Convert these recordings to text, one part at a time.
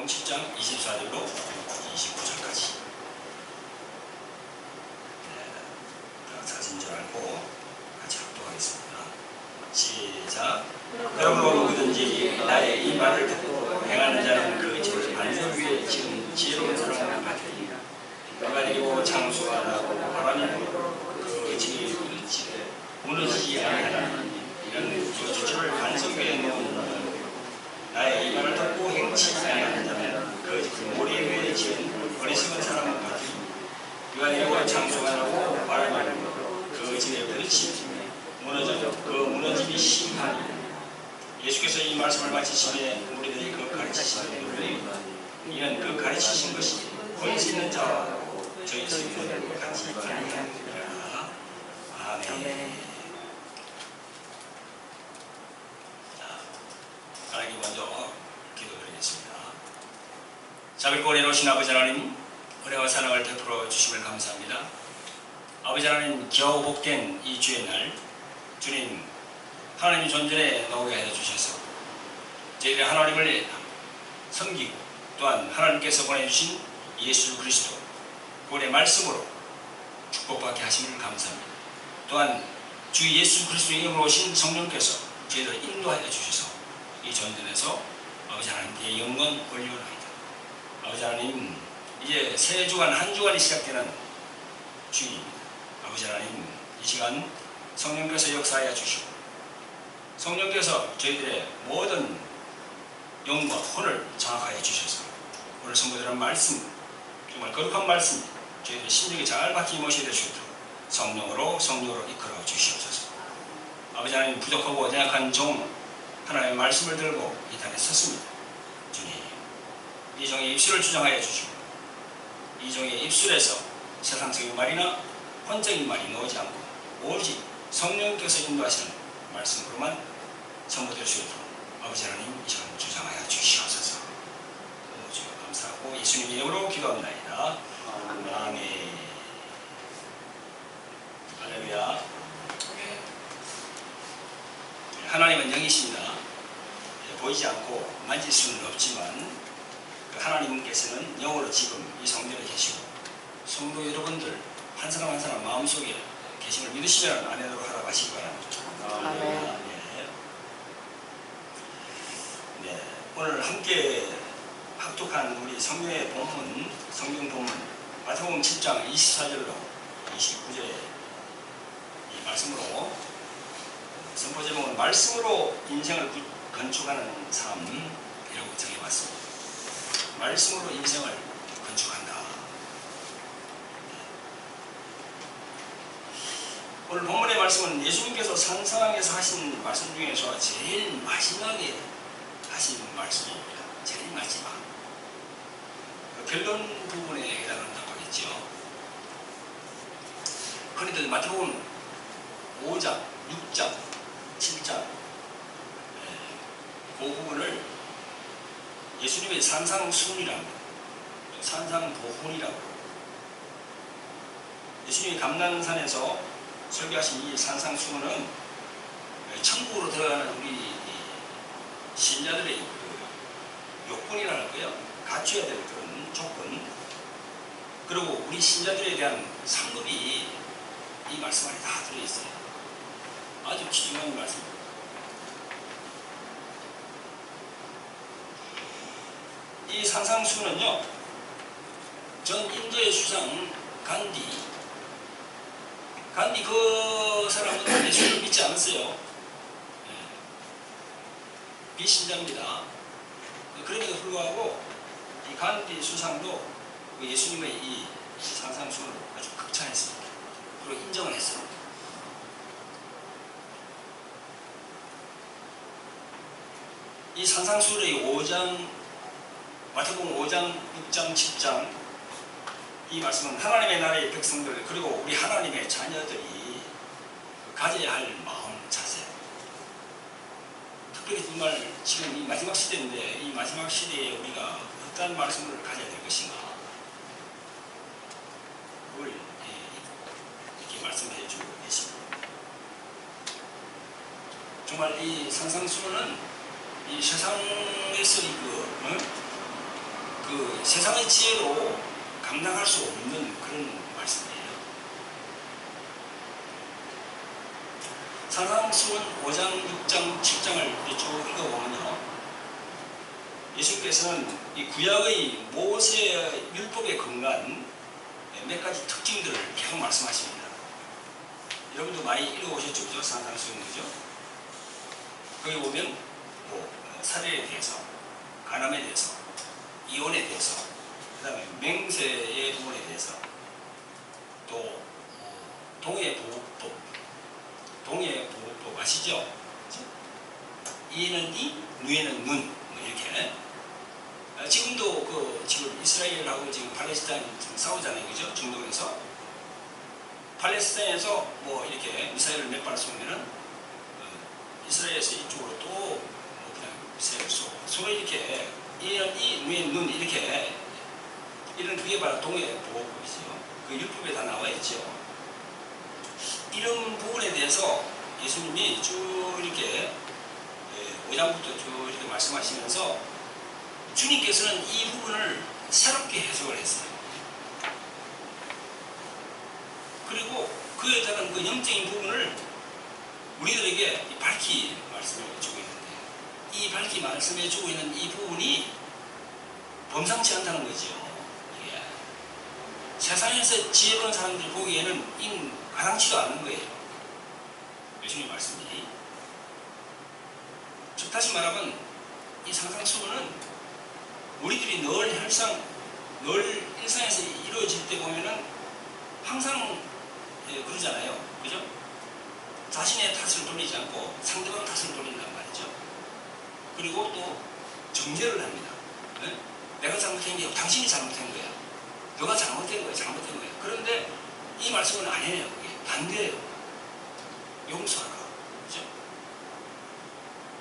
7장 24절로 29절까지. 사진 줄 알고 같이 합독하겠습니다. 시작. 그러므로 누구든지 나의 이 말을 듣고 행하는 자는 그 집을 반석 위에 지은 지혜로운 사람과 같으리라. 비가 내리고 장수가 나고 바람이 불고 그 집이 무너지지 아니하라. 이는 그 주를 반석 위에 놓은 나의 이 말을 듣고 행치 아니하는 자는 그 집을 모래 위에 지은 어리석은 사람과 같으리라. 비가 내리고 장수가 나고 바람이 불고 그 집의 끝이 무너져 그 무너짐이 심하니. 예수께서 이 말씀을 마치시에 우리들이 그 가르치시는 이는 그 가르치신 것이 권세 있는 자와 저희 스님들과 같이 아니하니라. 아멘. 하나님 먼저 기도드리겠습니다. 자비롭고 은혜로우신 아버지 하나님, 은혜와 사랑을 베풀어 주심을 감사합니다. 아버지 하나님, 겨우 복된 이 주의 날 주님 하나님 존전에 나오게 하여 주셔서 저희들이 하나님을 섬기고 또한 하나님께서 보내주신 예수 그리스도 그분의 말씀으로 축복받게 하심을 감사합니다. 또한 주 예수 그리스도의 이름으로 오신 성령께서 저희들을 인도하여 주셔서 이 존전에서 아버지 하나님께 영광 올려옵니다. 아버지 하나님, 이제 새 주간 한 주간이 시작되는 주일입니다. 아버지 하나님, 이 시간 성령께서 역사하여 주시고 성령께서 저희들의 모든 영과 혼을 장악하여 주셔서 오늘 선포되는 말씀, 정말 거룩한 말씀 저희들의 심령이 잘 박히 모셔야 되시도록 성령으로 이끌어 주시옵소서. 아버지 하나님, 부족하고 연약한 종 하나님의 말씀을 들고 이 단에 섰습니다. 주님, 이 종의 입술을 주장하여 주시고 이 종의 입술에서 세상적인 말이나 혼적인 말이 나오지 않고 오직 성령께서 인도하시는 말씀으로만 선포될 수 있도록 아버지 하나님 이 시간 주장하여 주시옵소서. 주여 감사하고 예수님 이름으로 기도합니다. 아멘. 할렐루야. 하나님은 영이십니다. 보이지 않고 만질 수는 없지만 하나님께서는 영으로 지금 이 성전에 계시고 성도 여러분들 한 사람 한 사람 마음속에 계심을 믿으시면 아멘으로 하라고 하시기 바랍니다. 아멘. 네, 오늘 함께 합독한 우리 성경의 본문, 성경 본문 마태복음 7장 24절로 29절의 이 말씀으로 선포 제목은 말씀으로 인생을 건축하는 삶이라고 정해봤습니다. 말씀으로 인생을 건축한다. 오늘 본문의 말씀은 예수님께서 산상에서 하신 말씀 중에서 제일 마지막에 하신 말씀입니다. 제일 마지막. 결론 부분에 해당한다고 하겠죠. 그런데 마태복음 5장, 6장, 7장 그 부분을 예수님의 산상순이라고 또 산상보훈이라고 예수님이 감난산에서 설교하신 이 산상순은 천국으로 들어가는 우리 신자들의 그 요건이라 할까요? 갖춰야 될 그런 조건, 그리고 우리 신자들에 대한 상급이 이 말씀 안에 다 들어있어요. 아주 귀중한 말씀입니다. 이 산상수는요, 전 인도의 수상 간디 그 사람은 예수를 믿지 않았어요. 비신자입니다. 그럼에도 불구하고 이 간디 수상도 예수님의 이 산상수를 아주 극찬했습니다. 그리고 인정을 했어요. 이 산상수의 5장, 마태복음 5장, 6장, 7장 이 말씀은 하나님의 나라의 백성들 그리고 우리 하나님의 자녀들이 가져야 할 마음 자세, 특별히 정말 지금 이 마지막 시대인데 이 마지막 시대에 우리가 어떠한 말씀을 가져야 될 것인가, 그걸 이렇게 말씀해 주고 계십니다. 정말 이 산상수는 이 세상에서 그 세상의 지혜로 감당할 수 없는 그런 말씀이에요. 산상수훈 5장, 6장, 7장을 쭉 읽어보면요, 예수님께서는 이 구약의 모세의 율법에 근거한 몇 가지 특징들을 계속 말씀하십니다. 여러분도 많이 읽어보셨죠? 그죠? 산상수훈, 그죠? 거기 보면 살인에 대해서, 간암에 대해서, 이혼에 대해서, 그 다음에 맹세의 부분에 대해서, 또 동해보호법, 동해보호법 아시죠? 이에는 이, 누에는 눈, 이렇게. 지금도 지금 이스라엘하고 지금 팔레스타인 지금 싸우잖아요, 그죠? 중동에서. 팔레스타인에서 이렇게 미사일을 몇 발 쏘면은 이스라엘에서 이쪽으로 또 그냥 미사일을 쏘고 서로 이렇게 이에는 이, 누에는 눈, 이렇게. 이런 그게 바로 동해보호법이죠. 그 율법에 다 나와 있죠. 이런 부분에 대해서 예수님이 쭉 이렇게 5장부터 쭉 이렇게 말씀하시면서 주님께서는 이 부분을 새롭게 해석을 했어요. 그리고 그에 따른 그 영적인 부분을 우리들에게 밝히 말씀해 주고 있는데, 이 밝히 말씀해 주고 있는 이 부분이 범상치 않다는 거죠. 예. 세상에서 지혜로운 사람들 보기에는 가당치도 않는 거예요. 예수님 말씀이. 즉 다시 말하면 이 상상수훈은 우리들이 늘 일상에서 이루어질 때 보면은 항상 그러잖아요. 그죠? 자신의 탓을 돌리지 않고 상대방 탓을 돌린단 말이죠. 그리고 또 정죄를 합니다. 네? 내가 잘못한 게 아니고 당신이 잘못한 거야. 너가 잘못된 거야. 잘못된 거야. 그런데 이 말씀은 아니에요. 그게 반대예요. 용서하라. 그죠?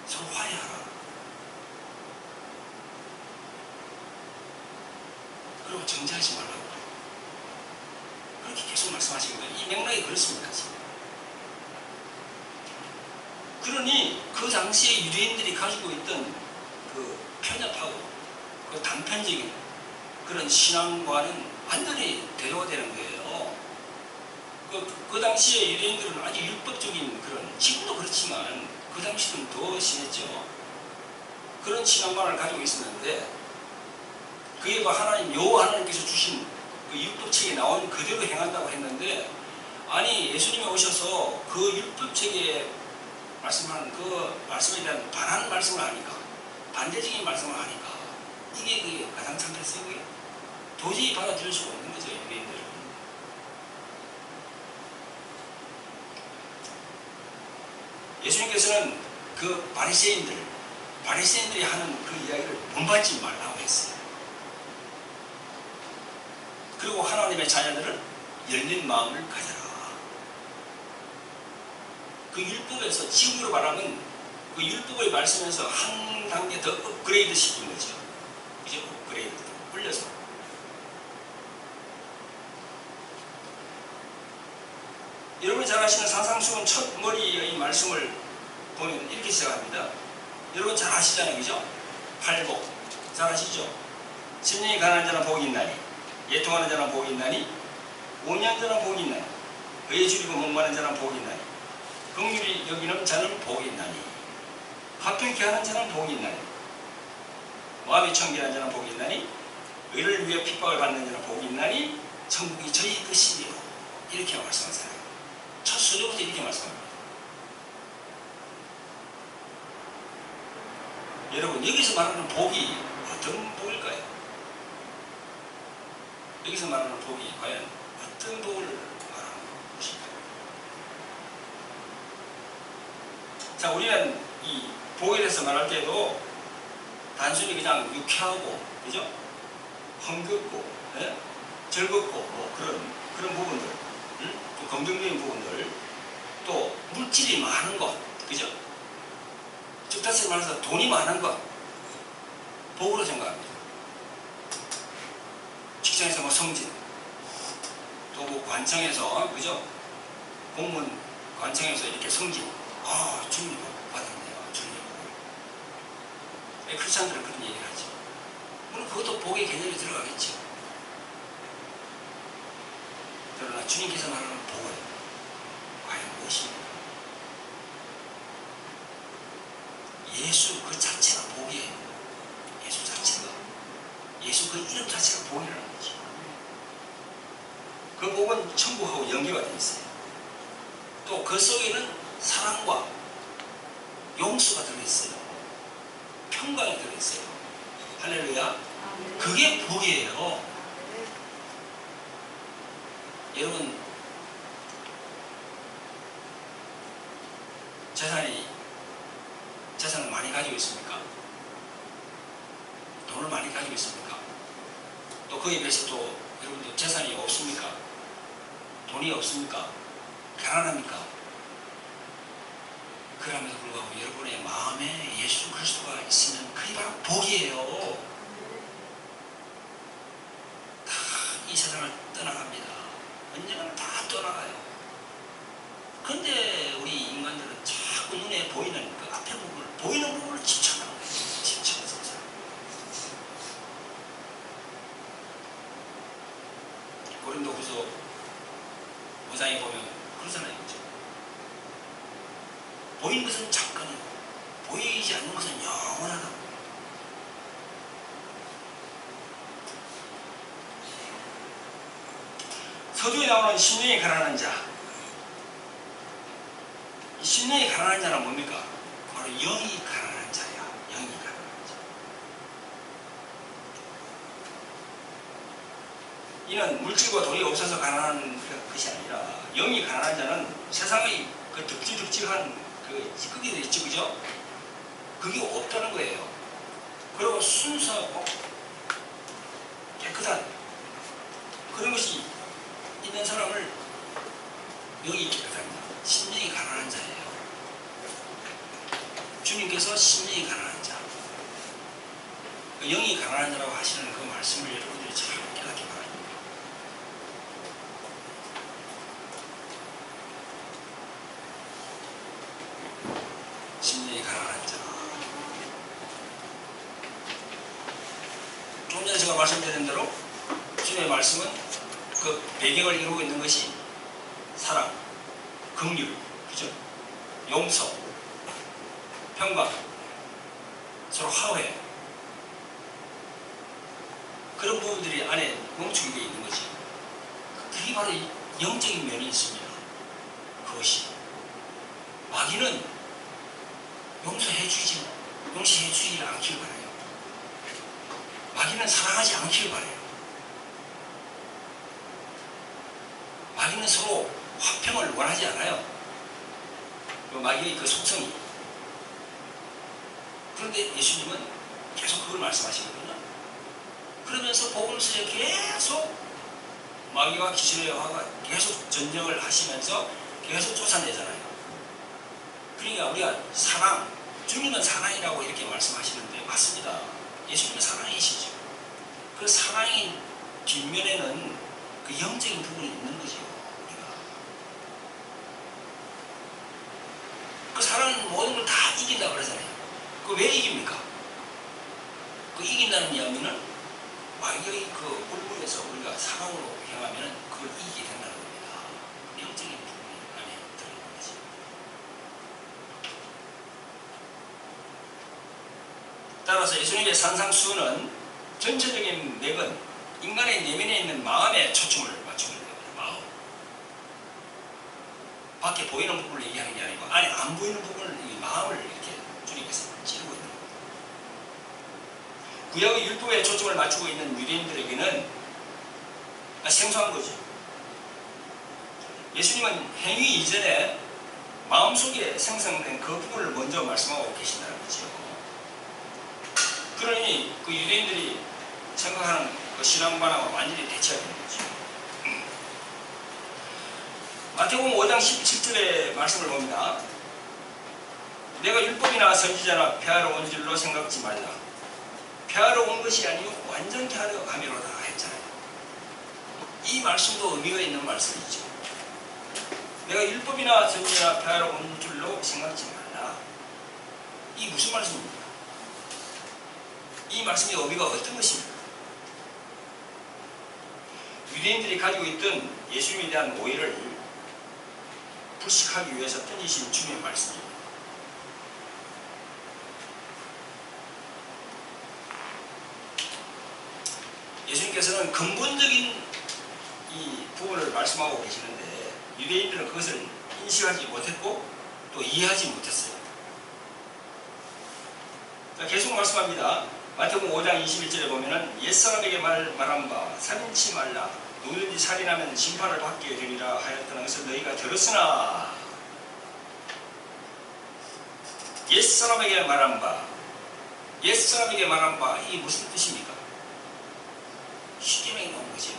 서로 화해하라. 그리고 정죄하지 말라고. 그렇게 계속 말씀하시는 거예요. 이 맥락이 그렇습니다. 지금. 그러니 그 당시에 유대인들이 가지고 있던 그 편협하고 그 단편적인 그런 신앙과는 완전히 대조가 되는 거예요. 그 당시에 유대인들은 아주 율법적인 그런, 지금도 그렇지만 그 당시는 더 심했죠. 그런 신앙관을 가지고 있었는데 그게 여호와 하나님께서 주신 그 율법책에 나온 그대로 행한다고 했는데, 아니 예수님이 오셔서 그 율법책에 말씀하는 그 말씀에 대한 반한 말씀을 하니까, 반대적인 말씀을 하니까 이게 그게 가장 참됐어요. 도저히 받아들일 수가 없는 거죠, 유대인들은. 예수님께서는 그 바리새인들이 하는 그 이야기를 본받지 말라고 했어요. 그리고 하나님의 자녀들은 열린 마음을 가져라. 그 율법에서 지금으로 말하면 그 율법의 말씀에서 한 단계 더 업그레이드 시킨 거죠. 이제 업그레이드 올려서. 여러분이 잘 아시는 산상수훈 첫 머리의 이 말씀을 보면 이렇게 시작합니다. 여러분 잘 아시잖아요, 그죠? 팔복 잘 아시죠? 심령이 가난한 자는 복이 있나니, 예통하는 자는 복이 있나니, 온유한 자는 복이 있나니, 의에 줄이고 목마른 자는 복이 있나니, 긍휼히 여기는 자는 복이 있나니, 화평케 하는 자는 복이 있나니, 마음이 청결한 자는 복이 있나니, 의를 위해 핍박을 받는 자는 복이 있나니, 천국이 저희 것이니라. 이렇게 말씀하세요. 첫 소절부터 이렇게 말씀합니다. 여러분 여기서 말하는 복이 어떤 복일까요? 여기서 말하는 복이 과연 어떤 복을 말하는 것일까요? 자, 우리는 이 복에 대해서 말할 때도 단순히 그냥 유쾌하고, 그죠? 흥겹고, 예? 즐겁고, 그런 부분들, 또 긍정적인 부분들, 또 물질이 많은 것, 그죠? 즉 다시 말해서 돈이 많은 것, 복으로 생각합니다. 직장에서 성진, 또 관청에서, 그죠? 공무원 관청에서 이렇게 성진, 주님이 받았네요. 주님이. 크리스찬들은 그런 얘기를 하죠. 물론 그것도 복의 복의 개념이 들어가겠죠. 그러나 주님께서 말하는 복은 과연 무엇입니까? 예수 그 자체가 복이에요. 예수 자체가. 예수 그 이름 자체가 복이라는 거죠. 그 복은 천국하고 연계가 되어 있어요. 또 그 속에는 사랑과 용서가 들어있어요. 평강이 들어있어요. 할렐루야. 그게 복이에요. 여러분, 재산을 많이 가지고 있습니까? 돈을 많이 가지고 있습니까? 또 그에 비해서 또 여러분들 재산이 없습니까? 돈이 없습니까? 가난합니까? 그럼에도 불구하고 여러분의 마음에 예수 그리스도가 있으면 그게 바로 복이에요. 다 이 세상을 떠나갑니다. 언젠가는 다 떠나가요. 그런데 우리 인간들은 자꾸 눈에 보이는 그 앞에 부분을, 보이는 부분을 집착하는 거예요. 집착해서 살아요. 고린도후서 5장에 보면 그러잖아요. 그렇죠? 보이는 것은 잠깐이고 보이지 않는 것은 영원하다. 서두에 나오는 심령이 가난한 자. 이 심령이 가난한 자는 뭡니까? 바로 영이 가난한 자야. 영이 가난한 자. 이는 물질과 돈이 없어서 가난한 것이 아니라 영이 가난한 자는 세상의 그 득지득지한 그 찌꺼기들이 있죠, 그죠? 그게 없다는 거예요. 그리고 순수하고 깨끗한 그런 것이 있는 사람을 영이 깨끗합니다. 심령이 가난한 자예요. 주님께서 심령이 가난한 자, 영이 가난한 자라고 하시는 그 말씀을 여러분들이 잘 깨닫기 바랍니다. 심령이 가난한 자. 좀 전에 제가 말씀드린 대로 주님의 말씀은 그 배경을 이루고 있는 것이 사랑, 긍휼, 그죠? 용서, 평강, 서로 화해, 그런 부분들이 안에 뭉치게 되어 있는 거지. 그게 바로 영적인 면이 있습니다. 그것이 마귀는 용서해 주지, 용서해 주지 않기를 바라요. 마귀는 사랑하지 않기를 바라요. 마귀는 서로 화평을 원하지 않아요. 마귀의 그 속성이. 그런데 예수님은 계속 그걸 말씀하시거든요. 그러면서 복음서에 계속 마귀와 귀신의 여호와가 계속 전쟁을 하시면서 계속 쫓아내잖아요. 그러니까 우리가 사랑, 주님은 사랑이라고 이렇게 말씀하시는데 맞습니다. 예수님은 사랑이시죠. 그 사랑의 뒷면에는 그 영적인 부분이 있는 거죠. 우리가 그 사랑은 모든 걸 다 이긴다고 그러잖아요. 그 왜 이깁니까? 그 이긴다는 이야기는 마귀의 그 물물에서 우리가 사랑으로 행하면 그걸 이기게 된다는 겁니다. 영적인 부분이 안에 들어있는 거지. 따라서 예수님의 산상수훈은 전체적인 맥은 인간의 내면에 있는 마음에 초점을 맞추는 겁니다. 마음. 밖에 보이는 부분을 얘기하는 게 아니고 안에 안 보이는 부분을, 이 마음을 이렇게 주님께서 찌르고 있는 겁니다. 구약의 율법에 초점을 맞추고 있는 유대인들에게는 생소한 거죠. 예수님은 행위 이전에 마음속에 생성된 그 부분을 먼저 말씀하고 계신다는 거죠. 그러니 그 유대인들이 생각하는 그 신앙관하고 완전히 대체가 되는 거죠. 마태복음 5장 17절의 말씀을 봅니다. 내가 율법이나 선지자나 폐하러 온 줄로 생각지 말라. 폐하러 온 것이 아니요 완전히 하려 함이로다 했잖아요. 이 말씀도 의미가 있는 말씀이죠. 내가 율법이나 선지자나 폐하러 온 줄로 생각지 말라. 이 무슨 말씀입니까? 이 말씀의 의미가 어떤 것입니까? 유대인들이 가지고 있던 예수님에 대한 오해를 불식하기 위해서 던지신 주님의 말씀입니다. 예수님께서는 근본적인 이 부분을 말씀하고 계시는데 유대인들은 그것을 인식하지 못했고 또 이해하지 못했어요. 계속 말씀합니다. 마태복음 5장 21절에 보면은 옛사람에게 말한 바 살인치 말라 누구든지 살인하면 심판을 받게 되리라 하였다는 것을 너희가 들었으나 옛사람에게 말한 바 이게 무슨 뜻입니까? 십계명이 나온 거죠.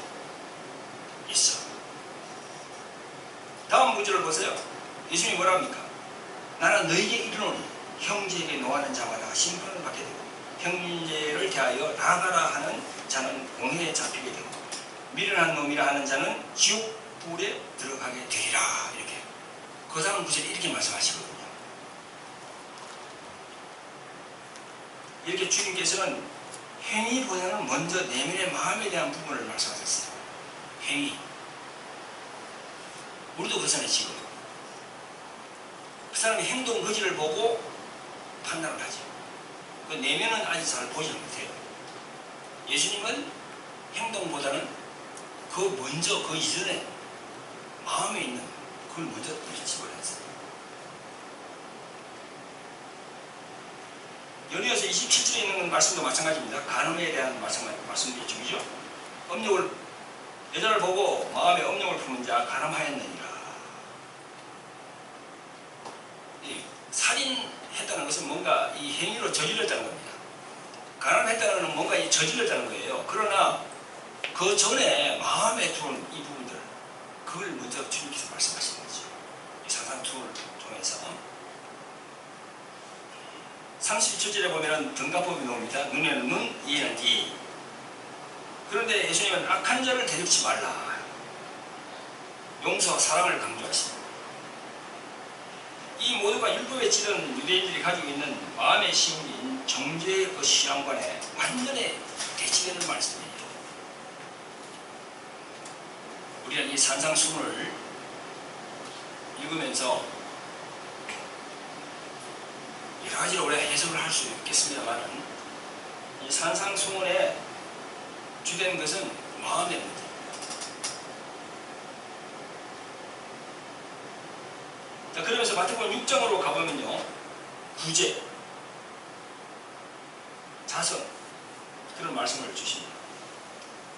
옛사람. 다음 구절을 보세요. 예수님이 뭐라 합니까? 나는 너희에게 이르노니 형제에게 노하는 자마다 심판을 받게 되고 형제를 대하여 나가라 하는 자는 공회에 잡히게 되고 미련한 놈이라 하는 자는 지옥불에 들어가게 되리라. 이렇게 그 다음 구절에 이렇게 말씀하시거든요. 이렇게 주님께서는 행위보다는 먼저 내면의 마음에 대한 부분을 말씀하셨어요. 행위. 우리도 그렇잖아요. 지금 그 사람의 행동 거지를 보고 판단을 하죠. 그 내면은 아직 잘 보지 못해요. 예수님은 행동보다는 그 먼저 그 이전에 마음에 있는 그걸 먼저 집어냈어요. 연이어서 27절에 있는 말씀도 마찬가지입니다. 간음에 대한 말씀들이 중이죠. 여자를 보고 마음에 음욕을 품은 자 간음하였느니라. 살인했다는 것은 뭔가 이 행위로 저질렀다는 겁니다. 간음했다는 것은 뭔가 이 저질렀다는 거예요. 그러나 그 전에 마음에 들어온 이 부분들 그걸 먼저 주님께서 말씀하시는 거죠. 이 산상투를 통해서 37절에 보면 등가법이 나옵니다. 눈에는 눈, 이에는 이. 그런데 예수님은 악한 자를 대적지 말라. 용서와 사랑을 강조하십니다. 이 모두가 율법에 찌든 유대인들이 가지고 있는 마음의 심리인 정죄의 그 신앙관에 완전히 대치되는 말씀이에요. 우리는 이 산상수훈을 읽으면서 여러 가지로 우리가 해석을 할 수 있겠습니다만 이 산상수훈의 주된 것은 마음의 문제. 자, 그러면서 마태복음 6장으로 가보면요, 구제, 자선 그런 말씀을 주십니다.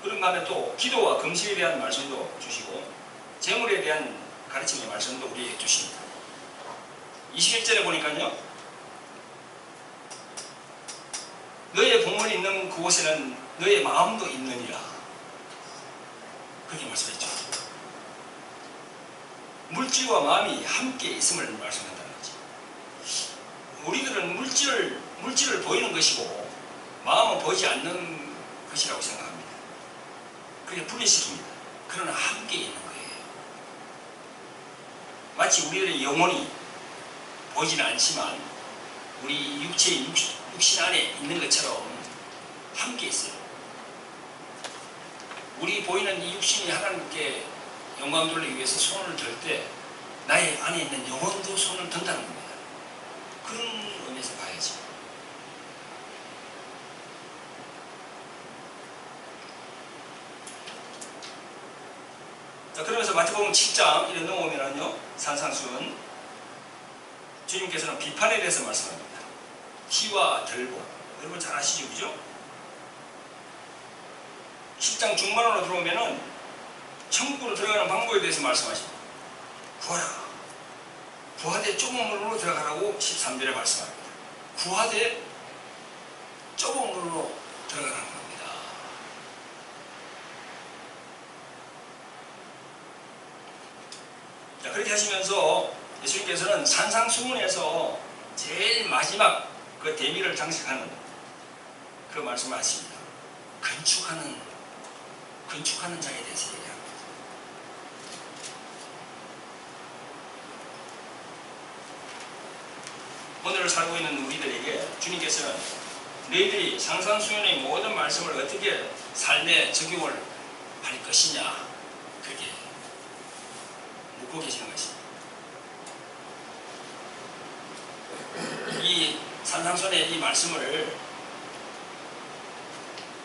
그런 다음에 또 기도와 금식에 대한 말씀도 주시고 재물에 대한 가르침의 말씀도 우리에게 주십니다. 21절에 보니까요, 너의 보물이 있는 그곳에는 너의 마음도 있느니라. 그렇게 말씀했죠. 물질과 마음이 함께 있음을 말씀한다는 거죠. 우리들은 물질을 보이는 것이고 마음은 보이지 않는 것이라고 생각합니다. 그게 분리시킵니다. 그러나 함께 있는 거예요. 마치 우리의 영혼이 보이지는 않지만 우리 육체의 육신 안에 있는 것처럼 함께 있어요. 우리 보이는 이 육신이 하나님께 영광 돌리기 위해서 손을 들 때 나의 안에 있는 영혼도 손을 든다는 겁니다. 그런 의미에서 봐야지. 자, 그러면서 마태복음 7장 이래 넘어오면요, 산상수훈 주님께서는 비판에 대해서 말씀합니다. 희와 들보, 여러분 잘 아시죠, 그죠? 10장 중반으로 들어오면은 천국으로 들어가는 방법에 대해서 말씀하십니다. 구하라. 구하되 좁은 문으로 들어가라고 13절에 말씀합니다. 구하되 좁은 문으로 들어가라는 겁니다. 자, 그렇게 하시면서 예수님께서는 산상수훈에서 제일 마지막 그 대미를 장식하는 그 말씀을 하십니다. 건축하는 자에 대해서 얘기합니다. 오늘 살고 있는 우리들에게 주님께서는 너희들이 산상수훈의 모든 말씀을 어떻게 삶에 적용을 할 할 것이냐, 그렇게 묻고 계시는 것입니다. 이 산상손의 이 말씀을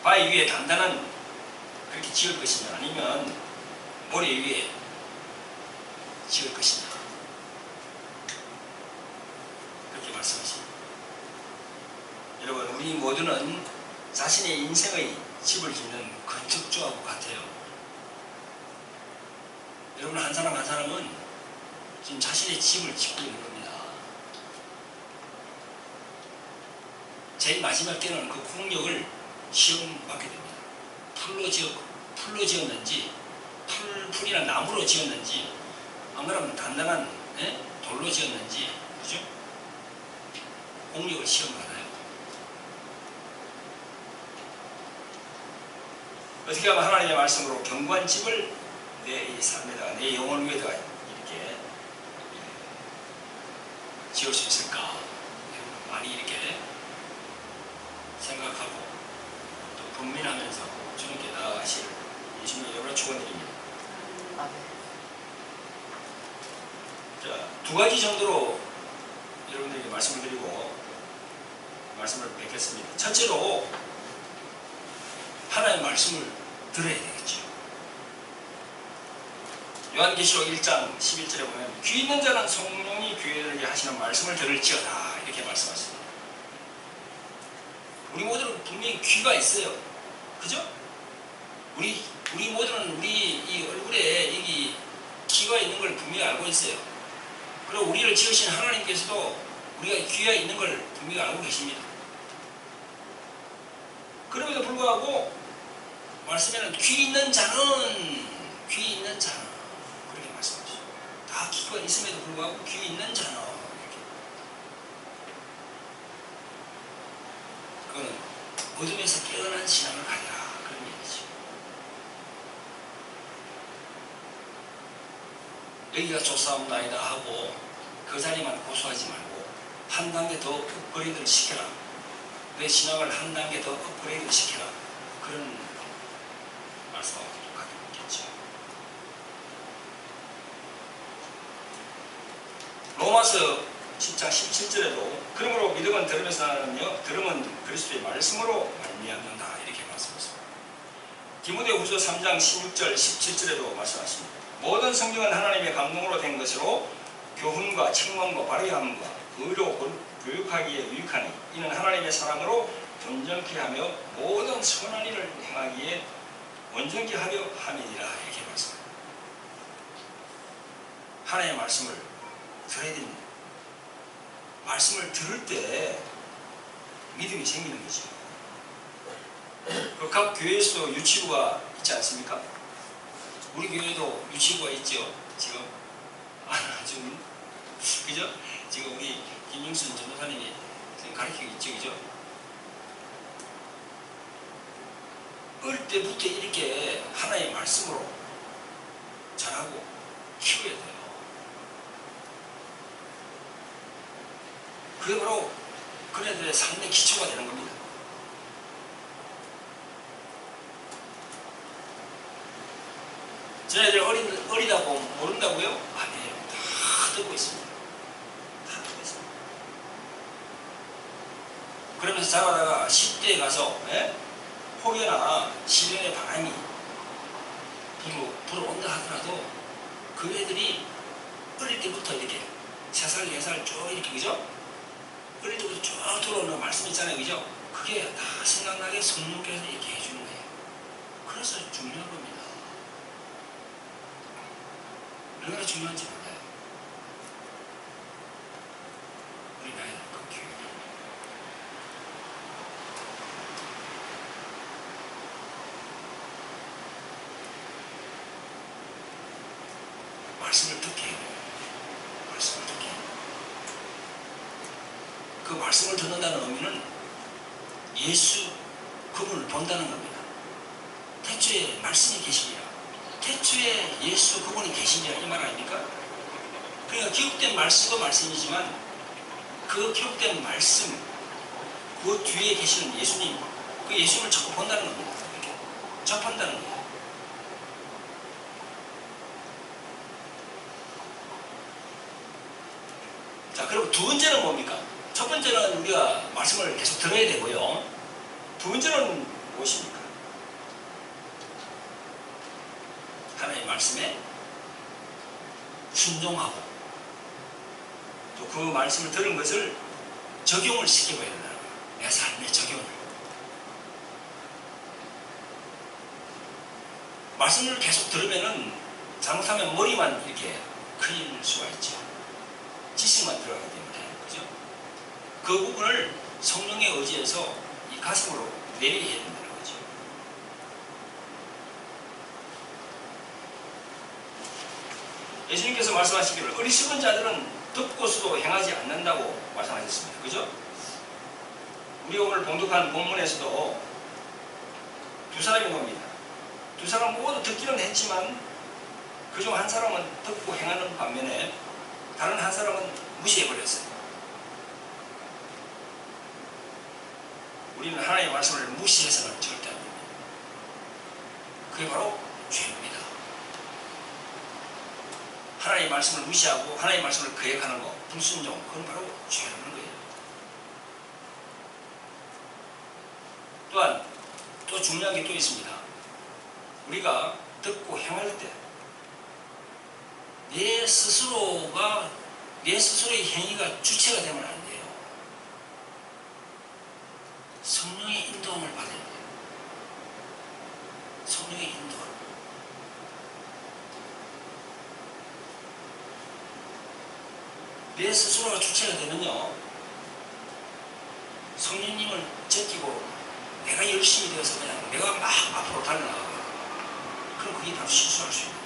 바위 위에 단단한 그렇게 지을 것이냐, 아니면 모래 위에 지을 것이냐, 그렇게 말씀하십니다. 여러분, 우리 모두는 자신의 인생의 집을 짓는 건축주하고 같아요. 여러분, 한 사람 한 사람은 지금 자신의 집을 짓고 있는 겁니다. 제일 마지막 때는 그 공력을 시험받게 됩니다. 풀로 지었는지, 풀이나 나무로 지었는지, 안 그러면 단단한 돌로 지었는지, 그죠? 공력을 시험받아요. 어떻게 하면 하나님의 말씀으로 견고한 집을 내 삶에다가, 내 영혼 위에다가 이렇게 지을 수 있을까? 많이 이렇게 생각하고 또 분민하면서 주님께 나아가실 예수님의 여러 축원드립니다. 자, 두 가지 정도로 여러분들에게 말씀을 드리고 말씀을 뵙겠습니다. 첫째로, 하나님의 말씀을 들어야 되겠죠. 요한계시록 1장 11절에 보면 귀 있는 자는 성령이 교회들에게 하시는 말씀을 들을지어다, 이렇게 말씀하십니다. 우리 모두는 분명히 귀가 있어요. 그죠? 우리 모두는 우리 이 얼굴에 여기 귀가 있는 걸 분명히 알고 있어요. 그리고 우리를 지으신 하나님께서도 우리가 귀가 있는 걸 분명히 알고 계십니다. 그럼에도 불구하고 말씀에는 귀 있는 자는 그렇게 말씀하시죠. 다 귀가 있음에도 불구하고 귀 있는 자는 이렇게. 그건 어둠에서 깨어난 신앙을 가져라, 그런 얘기죠. 여기가 조사옵나이다 하고 그 자리만 고수하지 말고 한 단계 더 업그레이드를 시켜라. 내 신앙을 한 단계 더 업그레이드 시켜라. 그런 말씀하고 똑같은 거겠죠. 로마서 10장 17절에도 그러므로 믿음은 들으면서 나느냐, 들음은 그리스도의 말씀으로 말미암는다, 이렇게 말씀하십니다. 디모데후서 3장 16절 17절에도 말씀하십니다. 모든 성경은 하나님의 감동으로 된 것으로 교훈과 책망과 바르게 함과 의로 교육하기에 유익하니 이는 하나님의 사랑으로 온전케 하며 모든 선한 일을 행하기에 온전케 하려 함이니라, 이렇게 말씀합니다. 하나님의 말씀을 들어야 됩니다. 말씀을 들을 때 믿음이 생기는 거죠. 각 교회에서도 유치부가 있지 않습니까? 우리 교회도 유치부가 있죠. 지금 지금 그죠? 지금 우리 김영순 전도사님이 지금 가르치고 있죠, 그죠? 어릴 때부터 이렇게 하나의 말씀으로 잘하고 키워야 돼요. 그게 바로 그네들의 삶의 기초가 되는 겁니다. 쟤네들 어리다고 모른다고요? 아니에요. 다 듣고 있습니다. 다 듣고 있습니다. 그러면서 자라다가 10대에 가서 혹여나 시련의 바람이 불어온다 하더라도 그 애들이 어릴 때부터 이렇게 3살, 4살 쭉 이렇게, 그죠? 어릴 때부터 쭉 들어오는 말씀 있잖아요, 그죠? 그게 다 생각나게 성령께서 얘기해 주는 거예요. 그래서 중요한 겁니다. 얼마나 중요한지 몰라요. 우리 나이는 그 교육. 말씀을 듣게 해요. 말씀을 듣게 해요. 그 말씀을 듣는다는 의미는 예수 그분을 본다는 겁니다. 태초에 말씀이 계시니라. 태초에 예수 그분이 계시니라, 이 말 아닙니까? 그러니까 기록된 말씀도 말씀이지만 그 기록된 말씀 그 뒤에 계시는 예수님, 그 예수님을 자꾸 본다는 겁니다. 이렇게 접한다는 거예요. 자, 그리고 두 번째는 뭡니까? 첫 번째는 우리가 말씀을 계속 들어야 되고요. 두 번째는 무엇입니까? 하나님의 말씀에 순종하고 또 그 말씀을 들은 것을 적용을 시켜봐야 된다는 거예요. 내 삶의 적용을. 말씀을 계속 들으면은 잘못하면 머리만 이렇게 크일 수가 있죠. 지식만 들어가기 때문에. 그죠? 그 부분을 성령의 의지에서 이 가슴으로 내리게 해야 된다는 거죠. 예수님께서 말씀하시기를 어리석은 자들은 듣고서도 행하지 않는다고 말씀하셨습니다. 그죠? 우리 오늘 봉독한 본문에서도 두 사람이 나옵니다. 두 사람 모두 듣기는 했지만 그중 한 사람은 듣고 행하는 반면에 다른 한 사람은 무시해버렸어요. 우리는 하나님의 말씀을 무시해서는 절대 안 됩니다. 그게 바로 죄입니다. 하나님의 말씀을 무시하고 하나님의 말씀을 거역하는 것, 불순종, 그건 바로 죄라는 거예요. 또한 또 중요한 게 또 있습니다. 우리가 듣고 행할 때 내 스스로의 행위가 주체가 되면 안 돼요. 성령의 인도함을 받아야 돼요. 성령의 인도함. 내 스스로가 주체가 되면요, 성령님을 제끼고 내가 열심히 되어서 그냥 내가 막 앞으로 달려나가고, 그럼 그게 바로 실수할 수 있는 거예요.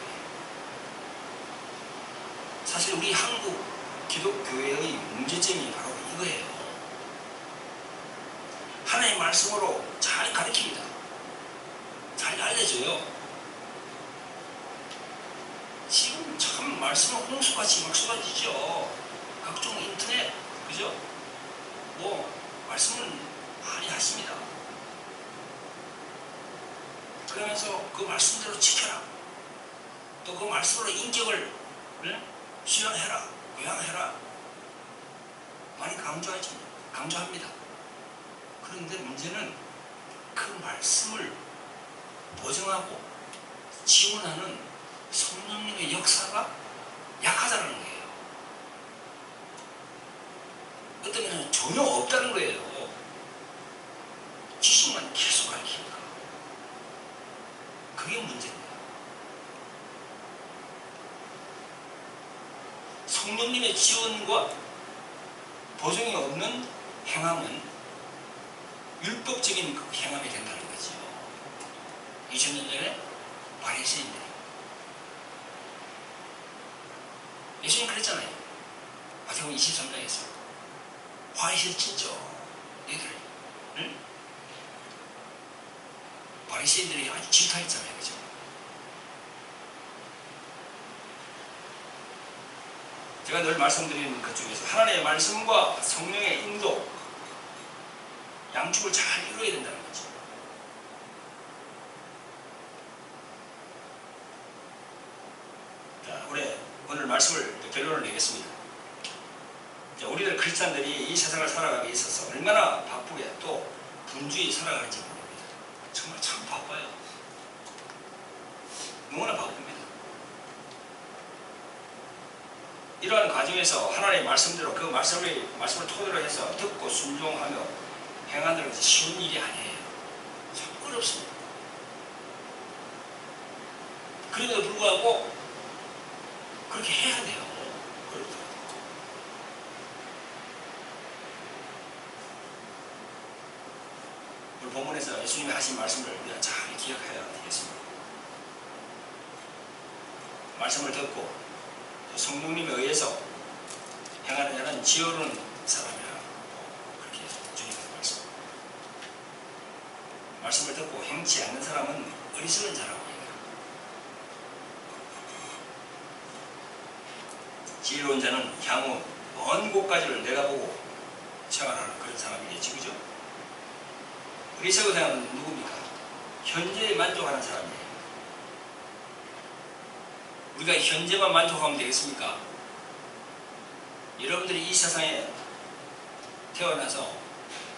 사실 우리 한국 기독교회의 문제점이 바로 이거예요. 하나님의 말씀으로 잘 가르칩니다. 잘 알려줘요. 지금 참 말씀은 홍수같이 막 쏟아지죠. 각종 인터넷, 그죠? 뭐 말씀을 많이 하십니다. 그러면서 그 말씀대로 지켜라. 또 그 말씀으로 인격을 수양해라, 교양해라. 많이 강조합니다. 그런데 문제는 그 말씀을 보증하고 지원하는 성령님의 역사가 약하다는 거예요. 어떤 면은 전혀 없다는 거예요. 지식만 계속 가르치니까. 그게 문제입니다. 성령님의 지원과 보증이 없는 행함은 율법적인 행함이 된다는 거죠. 2000년 전에 바리새인들. 예수님 그랬잖아요. 마태복음 23장에서 화이실 진짜 얘들, 응? 바리새인들이 아주 질타했잖아요. 그죠? 제가 늘 말씀드리는 것 중에서 하나님의 말씀과 성령의 인도, 양축을 잘 이루어야 된다는 거죠. 자, 오늘 말씀을 결론을 내겠습니다. 자, 우리들 크리스찬들이 이 세상을 살아가기 있어서 얼마나 바쁘게 또 분주히 살아가는지 모릅니다. 정말 참 바빠요. 너무나 바쁩니다. 이러한 과정에서 하나님의 말씀대로 그 말씀을 토대로 해서 듣고 순종하며 행하는 것이 쉬운 일이 아니에요. 참 어렵습니다. 그럼에도 불구하고 그렇게 해야 돼요. 그렇죠. 오늘 본문에서 예수님이 하신 말씀을 우리가 잘 기억해야 되겠습니다. 말씀을 듣고 성령님에 의해서 행하는 자는 지혜로운 사람이라 그렇게 주님께서 말씀합니다. 말씀을 듣고 행치 않는 사람은 어리석은 자라고 얘기합니다. 지혜로운 자는 향후 먼 곳까지를 내다보고 생활하는 그런 사람이겠지, 그죠? 어리석은 사람은 누굽니까? 현재에 만족하는 사람이에요. 우리가 현재만 만족하면 되겠습니까? 여러분들이 이 세상에 태어나서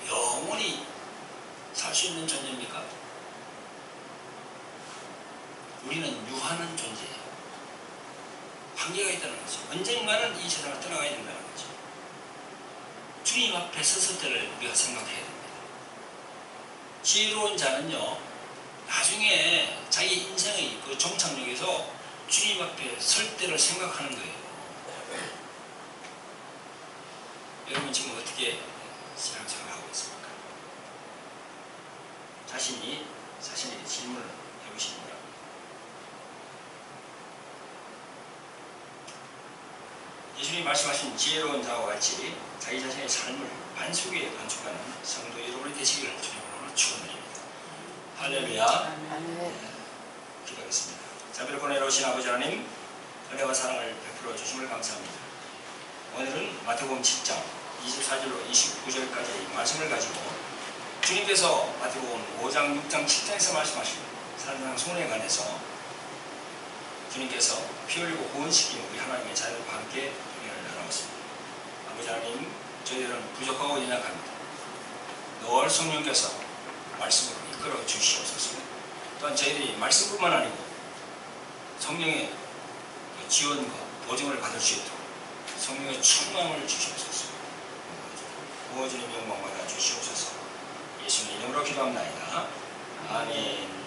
영원히 살 수 있는 존재입니까? 우리는 유한한 존재예요. 한계가 있다는 거죠. 언젠가는 이 세상을 떠나가야 된다는 거죠. 주님 앞에 섰을 때를 우리가 생각해야 됩니다. 지혜로운 자는요, 나중에 자기 인생의 그 종착역에서 주님 앞에 설 때를 생각하는 거예요. 여러분 지금 어떻게 신앙생활하고 있습니까? 자신에게 질문을 해보십니다. 예수님이 말씀하신 지혜로운 자와 같이 자기 자신의 삶을 반석에 건축하는 성도 여러분이 되시기를 주님으로 축원드립니다. 할렐루야. 기도하겠습니다. 자비를 보내오신 아버지 하나님, 은혜와 사랑을 베풀어 주심을 감사합니다. 오늘은 마태복음 7장 24절로 29절까지의 말씀을 가지고 주님께서 마태복음 5장, 6장, 7장에서 말씀하신 사람 손에 관해서 주님께서 피 흘리고 구원시킨 우리 하나님의 자녀들과 함께 은혜를 나누었습니다. 아버지 하나님, 저희들은 부족하고 연약합니다. 늘 성령께서 말씀으로 이끌어 주시옵소서. 또한 저희들이 말씀뿐만 아니고 성령의 지원과 보증을 받을 수 있도록 성령의 충만을 주시옵소서. 부어주님 영광 받아 주시옵소서. 예수님 이름으로 기도합니다. 아멘.